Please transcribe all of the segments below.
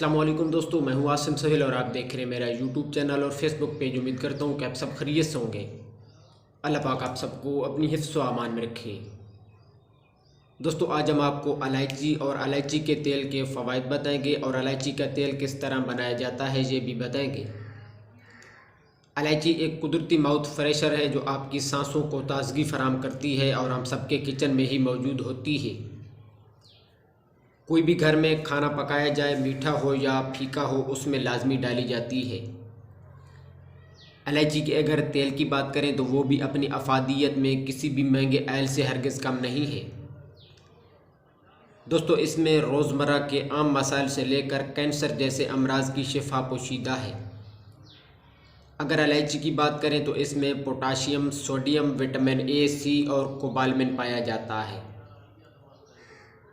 अस्सलाम वालेकुम दोस्तों, मैं हूं आसिम सोहेल और आप देख रहे हैं मेरा यूट्यूब चैनल और फेसबुक पेज। उम्मीद करता हूं कि आप सब खैरियत से होंगे। अल्लाह पाक आप सबको अपनी हिफ्ज़ व अमान में रखे। दोस्तों, आज हम आपको इलायची और इलायची के तेल के फ़वाइद बताएंगे और इलायची का तेल किस तरह बनाया जाता है ये भी बताएंगे। इलायची एक कुदरती माउथ फ्रेशर है जो आपकी सांसों को ताजगी फराहम करती है और हम सबके किचन में ही मौजूद होती है। कोई भी घर में खाना पकाया जाए, मीठा हो या फीका हो, उसमें लाजमी डाली जाती है। इलायची के अगर तेल की बात करें तो वो भी अपनी अफादियत में किसी भी महंगे ऑयल से हरगिज़ कम नहीं है। दोस्तों, इसमें रोज़मर्रा के आम मसाइल से लेकर कैंसर जैसे अमराज की शिफा पोशीदा है। अगर इलायची की बात करें तो इसमें पोटाशियम, सोडियम, विटामिन ए, सी और कोबालमिन पाया जाता है,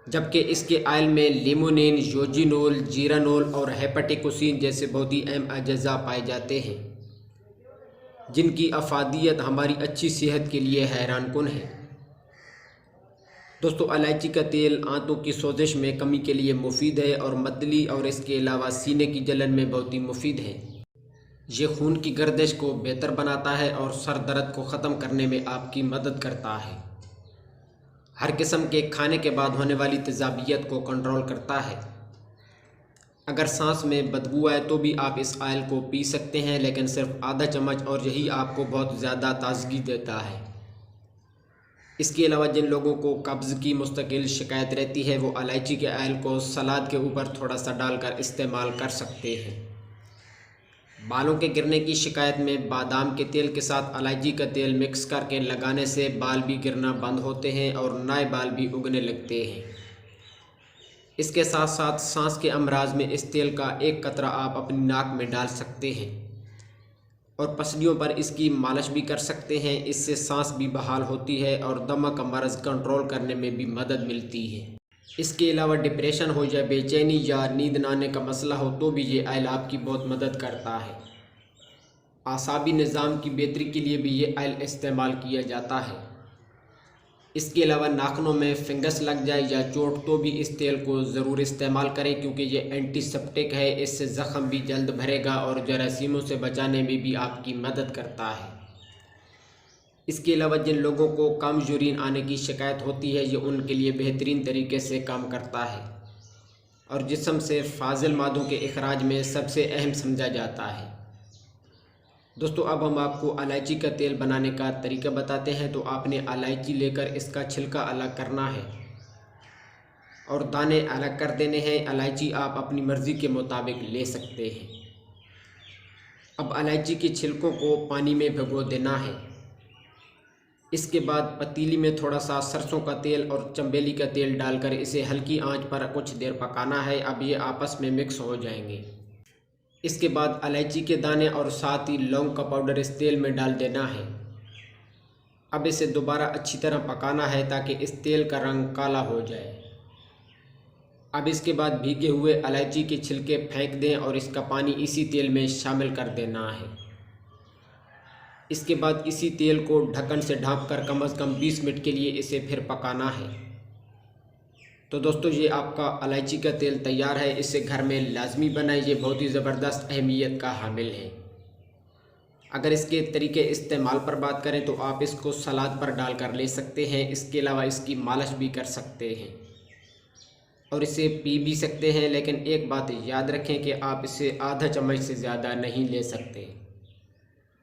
जबकि इसके ऑयल में लिमोनिन, यूजिनोल, जीरानोल और हेपेटिकोसिन जैसे बहुत ही अहम अज्जा पाए जाते हैं, जिनकी अफादियत हमारी अच्छी सेहत के लिए हैरानकुन है। दोस्तों, इलायची का तेल आंतों की सोजिश में कमी के लिए मुफीद है और मतली और इसके अलावा सीने की जलन में बहुत ही मुफीद है। ये खून की गर्दिश को बेहतर बनाता है और सर दर्द को ख़त्म करने में आपकी मदद करता है। हर किस्म के खाने के बाद होने वाली तेज़ाबियत को कंट्रोल करता है। अगर सांस में बदबू आए तो भी आप इस ऑयल को पी सकते हैं, लेकिन सिर्फ आधा चम्मच, और यही आपको बहुत ज़्यादा ताजगी देता है। इसके अलावा जिन लोगों को कब्ज़ की मुस्तकिल शिकायत रहती है वो इलायची के ऑयल को सलाद के ऊपर थोड़ा सा डालकर इस्तेमाल कर सकते हैं। बालों के गिरने की शिकायत में बादाम के तेल के साथ इलायची का तेल मिक्स करके लगाने से बाल भी गिरना बंद होते हैं और नए बाल भी उगने लगते हैं। इसके साथ साथ सांस के अमराज में इस तेल का एक कतरा आप अपनी नाक में डाल सकते हैं और पसलियों पर इसकी मालिश भी कर सकते हैं। इससे सांस भी बहाल होती है और दमा का मर्ज़ कंट्रोल करने में भी मदद मिलती है। इसके अलावा डिप्रेशन हो या बेचैनी या नींद न आने का मसला हो तो भी ये ऑयल आपकी बहुत मदद करता है। आसाबी निज़ाम की बेहतरी के लिए भी ये ऑयल इस्तेमाल किया जाता है। इसके अलावा नाखूनों में फंगस लग जाए या चोट तो भी इस तेल को ज़रूर इस्तेमाल करें, क्योंकि ये एंटीसेप्टिक है। इससे ज़ख़म भी जल्द भरेगा और जरासीमों से बचाने में भी आपकी मदद करता है। इसके अलावा जिन लोगों को कम यूरिन आने की शिकायत होती है, ये उनके लिए बेहतरीन तरीके से काम करता है और जिस्म से फाजिल मादों के इखराज में सबसे अहम समझा जाता है। दोस्तों, अब हम आपको इलायची का तेल बनाने का तरीका बताते हैं। तो आपने इलायची लेकर इसका छिलका अलग करना है और दाने अलग कर देने हैं। इलायची आप अपनी मर्ज़ी के मुताबिक ले सकते हैं। अब इलायची के छिलकों को पानी में भिगो देना है। इसके बाद पतीली में थोड़ा सा सरसों का तेल और चंबेली का तेल डालकर इसे हल्की आंच पर कुछ देर पकाना है। अब ये आपस में मिक्स हो जाएंगे। इसके बाद इलायची के दाने और साथ ही लौंग का पाउडर इस तेल में डाल देना है। अब इसे दोबारा अच्छी तरह पकाना है ताकि इस तेल का रंग काला हो जाए। अब इसके बाद भीगे हुए इलायची के छिलके फेंक दें और इसका पानी इसी तेल में शामिल कर देना है। इसके बाद इसी तेल को ढक्कन से ढाँपकर कम से कम 20 मिनट के लिए इसे फिर पकाना है। तो दोस्तों, ये आपका इलायची का तेल तैयार है। इसे घर में लाजमी बनाएं, ये बहुत ही ज़बरदस्त अहमियत का हामिल है। अगर इसके तरीके इस्तेमाल पर बात करें तो आप इसको सलाद पर डालकर ले सकते हैं। इसके अलावा इसकी मालिश भी कर सकते हैं और इसे पी भी सकते हैं, लेकिन एक बात याद रखें कि आप इसे आधा चम्मच से ज़्यादा नहीं ले सकते।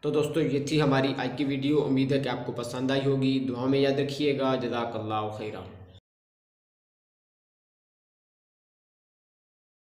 तो दोस्तों, ये थी हमारी आज की वीडियो। उम्मीद है कि आपको पसंद आई होगी। दुआ में याद रखिएगा। जज़ाकल्लाहु खैरा।